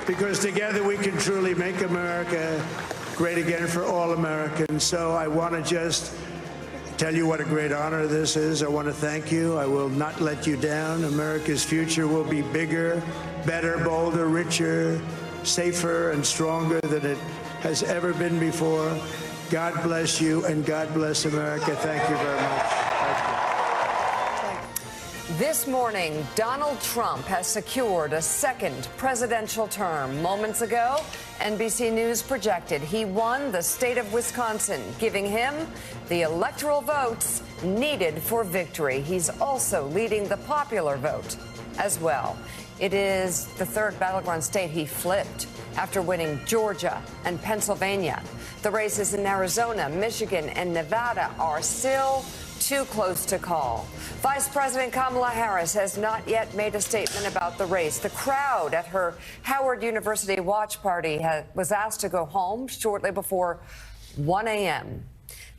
because together we can truly make America great again for all Americans. So I want to just tell you what a great honor this is. I want to thank you. I will not let you down. America's future will be bigger, better, bolder, richer, safer, and stronger than it has ever been before. God bless you, and God bless America. Thank you very much. This morning, Donald Trump has secured a second presidential term. Moments ago, NBC News projected he won the state of Wisconsin, giving him the electoral votes needed for victory. He's also leading the popular vote as well. It is the third battleground state he flipped after winning Georgia and Pennsylvania. The races in Arizona, Michigan, and Nevada are still too close to call. Vice President Kamala Harris has not yet made a statement about the race. The crowd at her Howard University watch party was asked to go home shortly before 1 a.m.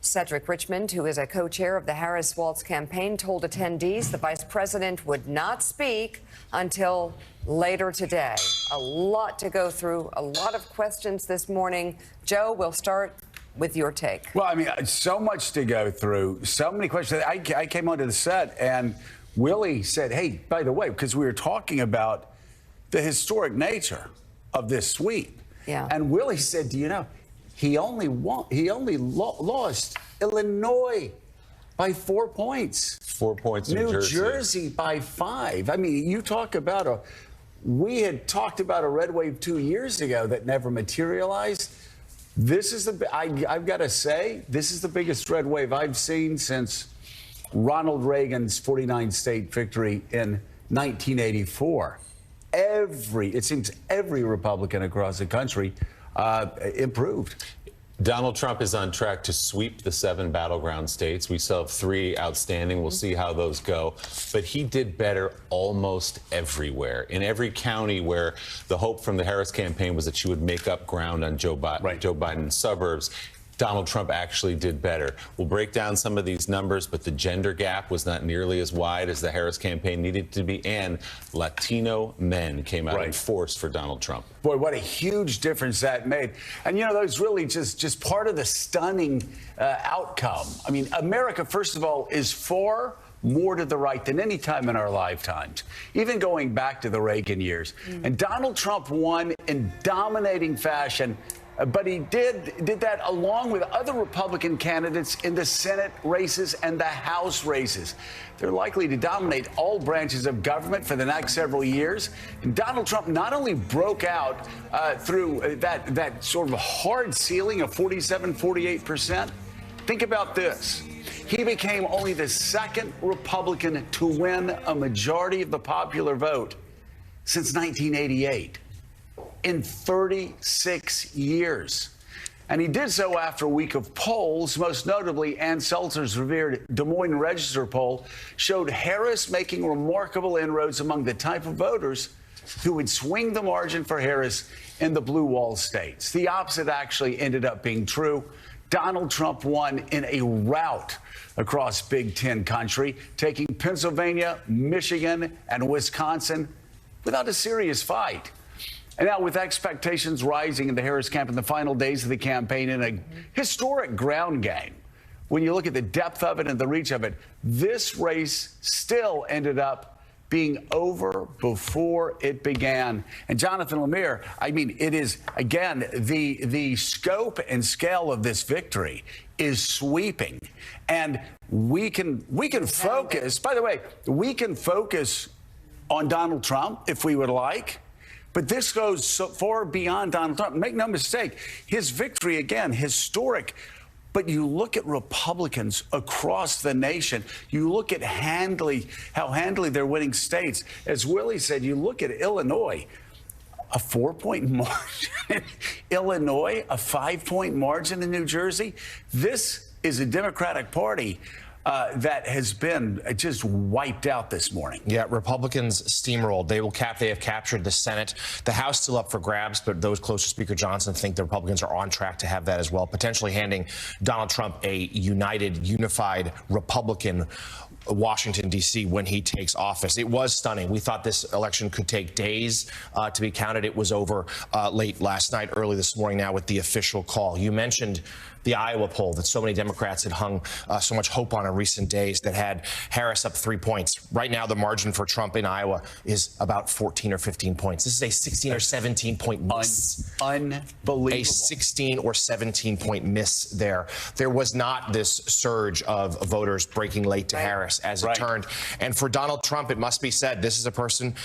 Cedric Richmond, who is a co-chair of the Harris-Walz campaign, told attendees the vice president would not speak until later today. A lot to go through, a lot of questions this morning. Joe, we'll start with your take. Well, I mean, so much to go through, so many questions. I came onto the set and Willie said, hey, by the way, because we were talking about the historic nature of this sweep. Yeah. And Willie said, do you know, he only lost Illinois by 4 points. 4 points in New Jersey by 5. I mean, you talk about we had talked about a red wave 2 years ago that never materialized. This is I've got to say, this is the biggest red wave I've seen since Ronald Reagan's 49 state victory in 1984. It seems every Republican across the country improved. Donald Trump is on track to sweep the 7 battleground states. We still have 3 outstanding. We'll see how those go. But he did better almost everywhere. In every county where the hope from the Harris campaign was that she would make up ground on Joe Biden's suburbs, Donald Trump actually did better. We'll break down some of these numbers, but the gender gap was not nearly as wide as the Harris campaign needed to be, and Latino men came out in force for Donald Trump. Boy, what a huge difference that made. And, you know, that was really just part of the stunning outcome. I mean, America, first of all, is far more to the right than any time in our lifetimes, even going back to the Reagan years. And Donald Trump won in dominating fashion. But he did that along with other Republican candidates in the Senate races and the House races. They're likely to dominate all branches of government for the next several years. And Donald Trump not only broke out through that sort of hard ceiling of 47-48%. Think about this. He became only the second Republican to win a majority of the popular vote since 1988. In 36 years. And he did so after a week of polls, most notably Ann Seltzer's revered Des Moines Register poll showed Harris making remarkable inroads among the type of voters who would swing the margin for Harris in the blue wall states. The opposite actually ended up being true. Donald Trump won in a rout across Big Ten country, taking Pennsylvania, Michigan, and Wisconsin without a serious fight. And now, with expectations rising in the Harris camp in the final days of the campaign in a historic ground game, when you look at the depth of it and the reach of it, this race still ended up being over before it began. And Jonathan Lemire, I mean, it is, again, the scope and scale of this victory is sweeping. And we can focus, by the way, we can focus on Donald Trump if we would like. But this goes so far beyond Donald Trump. Make no mistake, his victory, again, historic. But you look at Republicans across the nation. You look at how handily they're winning states. As Willie said, you look at Illinois, a 4-point margin. Illinois, a 5-point margin in New Jersey. This is a Democratic Party that has been just wiped out this morning. Yeah, Republicans steamrolled. They have captured the Senate. The House still up for grabs, but those close to Speaker Johnson think the Republicans are on track to have that as well, potentially handing Donald Trump a unified Republican Washington, D.C. when he takes office. It was stunning. We thought this election could take days to be counted. It was over late last night, early this morning now with the official call. You mentioned the Iowa poll that so many Democrats had hung so much hope on in recent days that had Harris up 3 points. Right now, the margin for Trump in Iowa is about 14 or 15 points. This is a 16 or 17 point miss. Unbelievable. A 16 or 17 point miss there. There was not this surge of voters breaking late to Harris as it turned. And for Donald Trump, it must be said, this is a president.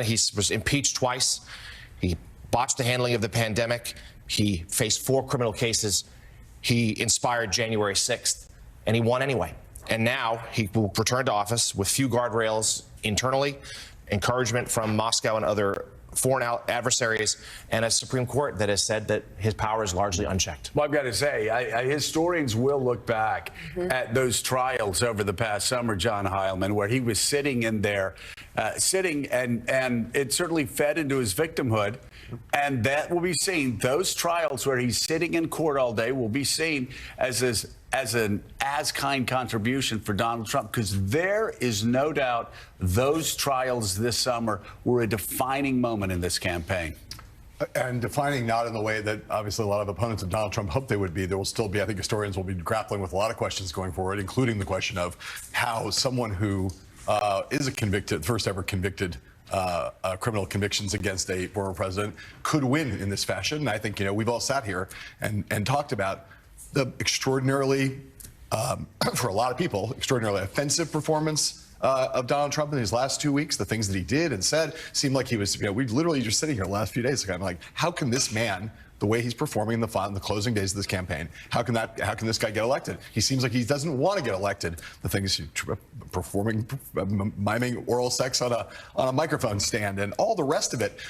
He was impeached twice. He botched the handling of the pandemic. He faced 4 criminal cases. He inspired January 6th, and he won anyway. And now he will return to office with few guardrails internally, encouragement from Moscow and other foreign adversaries, and a Supreme Court that has said that his power is largely unchecked. Well, I've got to say, historians will look back at those trials over the past summer, John Heilemann, where he was sitting in there, and it certainly fed into his victimhood. And that will be seen. Those trials where he's sitting in court all day will be seen as an as-kind contribution for Donald Trump, because there is no doubt those trials this summer were a defining moment in this campaign. And defining not in the way that obviously a lot of opponents of Donald Trump hope they would be. There will still be, I think historians will be grappling with a lot of questions going forward, including the question of how someone who is a convicted, first ever convicted criminal convictions against a former president could win in this fashion. And I think, we've all sat here and talked about the extraordinarily, for a lot of people, extraordinarily offensive performance of Donald Trump in these last 2 weeks. The things that he did and said seemed like he was, we literally just sitting here the last few days, kind of like, how can this man, the way he's performing in the closing days of this campaign, how can this guy get elected? He seems like he doesn't want to get elected. The things performing, miming oral sex on a microphone stand, and all the rest of it.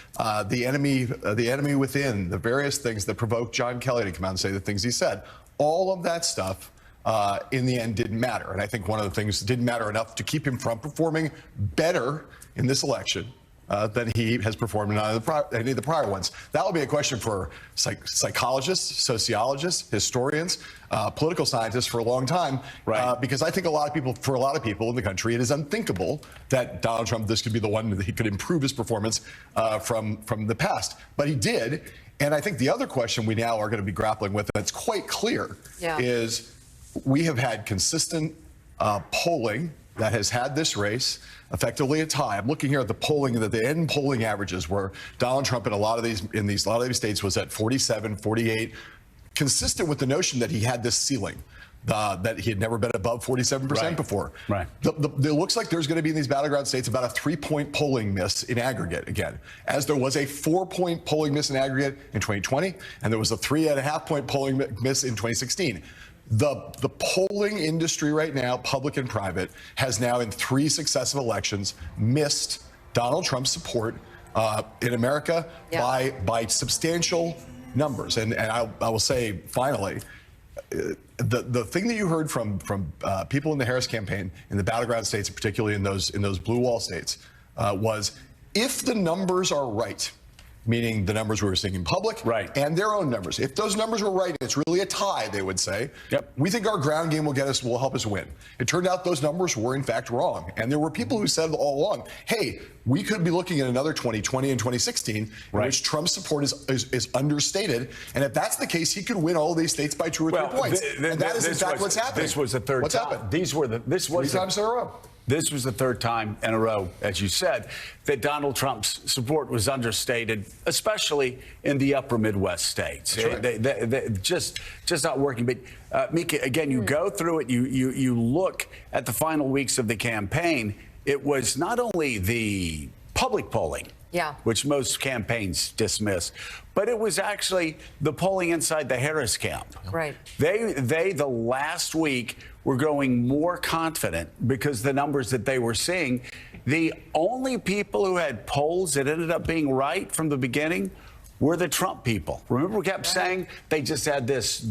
The enemy within, the various things that provoked John Kelly to come out and say the things he said. All of that stuff, in the end, didn't matter. And I think one of the things that didn't matter enough to keep him from performing better in this election than he has performed in any of the prior ones. That will be a question for psychologists, sociologists, historians, political scientists for a long time. Because I think for a lot of people in the country, it is unthinkable that Donald Trump, this could be the one that he could improve his performance from the past. But he did. And I think the other question we now are going to be grappling with, and it's quite clear, is we have had consistent polling that has had this race effectively a tie. I'm looking here at the polling, the end polling averages, where Donald Trump in a lot of these states was at 47, 48, consistent with the notion that he had this ceiling. That he had never been above 47% before. It looks like there's going to be in these battleground states about a 3-point polling miss in aggregate again, as there was a 4-point polling miss in aggregate in 2020, and there was a 3.5-point polling miss in 2016. The polling industry right now, public and private, has now in 3 successive elections missed Donald Trump's support in America by substantial numbers. And I will say, finally, the thing that you heard from people in the Harris campaign in the battleground states, particularly in those blue wall states, was if the numbers are right, meaning the numbers we were seeing in public and their own numbers. If those numbers were right, it's really a tie, they would say. We think our ground game will help us win. It turned out those numbers were in fact wrong. And there were people who said all along, hey, we could be looking at another 2020 and 2016 in which Trump's support is understated. And if that's the case, he could win all of these states by 2 or 3 points. And that is in fact what's happening. This was the third What's time. happened? This was 3 times in a row. This was the third time in a row, as you said, that Donald Trump's support was understated, especially in the upper Midwest states. They just not working. But Mika, again, you go through it, you look at the final weeks of the campaign. It was not only the public polling, which most campaigns dismiss, but it was actually the polling inside the Harris camp. They the last week were growing more confident because the numbers that they were seeing. The only people who had polls that ended up being right from the beginning were the Trump people. Remember, we kept saying they just had this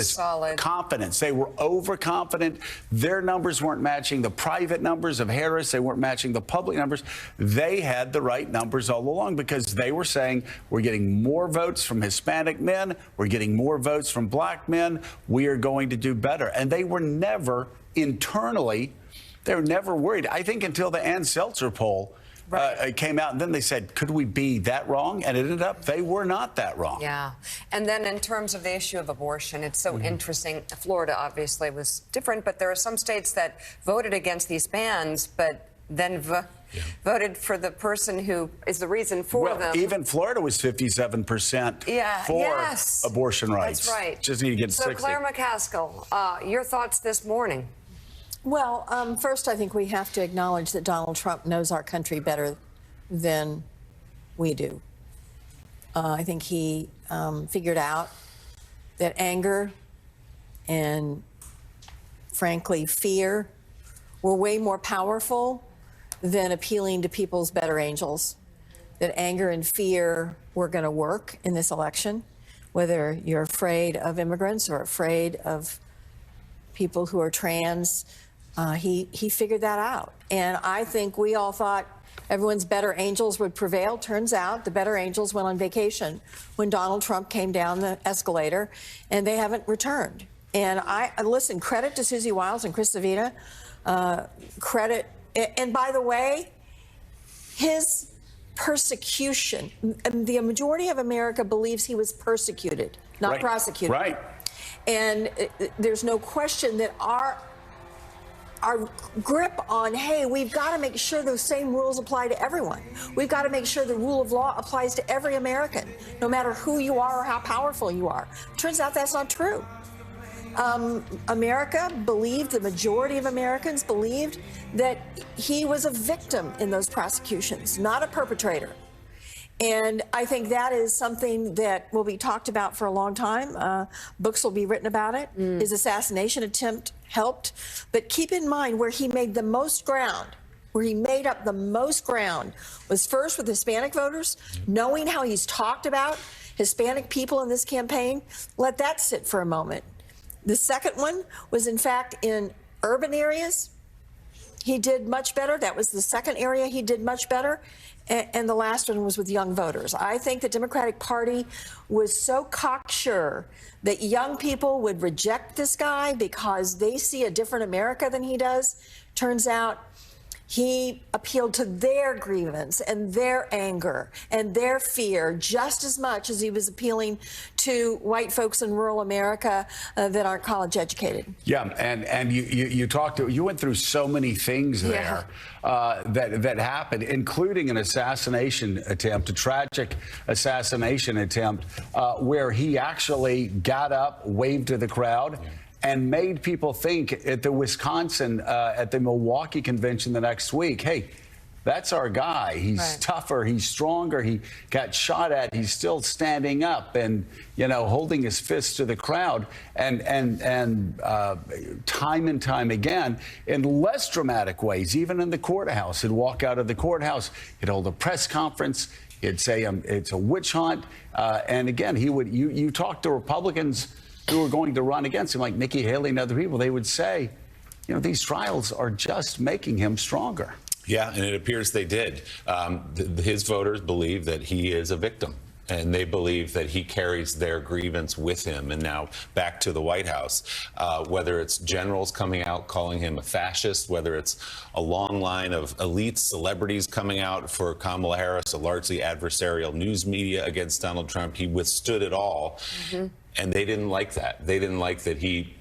solid confidence. They were overconfident. Their numbers weren't matching the private numbers of Harris. They weren't matching the public numbers. They had the right numbers all along because they were saying, we're getting more votes from Hispanic men. We're getting more votes from black men. We are going to do better. And they were never internally They're never worried. I think until the Ann Seltzer poll came out, and then they said, could we be that wrong? And it ended up they were not that wrong. Yeah. And then in terms of the issue of abortion, it's so interesting. Florida obviously was different, but there are some states that voted against these bans, but then voted for the person who is the reason for them. Even Florida was 57% for abortion rights. That's right. Just need to get to 60. So Claire McCaskill, your thoughts this morning? Well, first, I think we have to acknowledge that Donald Trump knows our country better than we do. I think he figured out that anger and, frankly, fear were way more powerful than appealing to people's better angels. That anger and fear were going to work in this election, whether you're afraid of immigrants or afraid of people who are trans. He figured that out. And I think we all thought everyone's better angels would prevail. Turns out the better angels went on vacation when Donald Trump came down the escalator, and they haven't returned. And listen, credit to Susie Wiles and Chris Savita. Credit. And by the way, his persecution, the majority of America believes he was persecuted, not prosecuted. Right. And there's no question that our grip on, hey, we've got to make sure those same rules apply to everyone. We've got to make sure the rule of law applies to every American, no matter who you are or how powerful you are. Turns out that's not true. America believed, the majority of Americans believed that he was a victim in those prosecutions, not a perpetrator. And I think that is something that will be talked about for a long time. Books will be written about it. His assassination attempt helped. But keep in mind, where he made the most ground, where he made up the most ground, was first with Hispanic voters, knowing how he's talked about Hispanic people in this campaign. Let that sit for a moment. The second one was, in fact, in urban areas. He did much better. That was the second area he did much better. And the last one was with young voters. I think the Democratic Party was so cocksure that young people would reject this guy because they see a different America than he does. Turns out he appealed to their grievance and their anger and their fear just as much as he was appealing to white folks in rural America that aren't college educated. Yeah, and you went through so many things there that happened, including an assassination attempt, a tragic assassination attempt, where he actually got up, waved to the crowd, and made people think at the Wisconsin, at the Milwaukee convention the next week, hey, that's our guy. He's tougher. He's stronger. He got shot at. He's still standing up and, holding his fists to the crowd. And time and time again, in less dramatic ways, even in the courthouse, he'd walk out of the courthouse, he'd hold a press conference, he'd say it's a witch hunt. And again, you talk to Republicans who were going to run against him, like Nikki Haley and other people, they would say, these trials are just making him stronger. Yeah, and it appears they did. His voters believe that he is a victim, and they believe that he carries their grievance with him. And now back to the White House, whether it's generals coming out calling him a fascist, whether it's a long line of elite celebrities coming out for Kamala Harris, a largely adversarial news media against Donald Trump, he withstood it all. And they didn't like that. They didn't like that he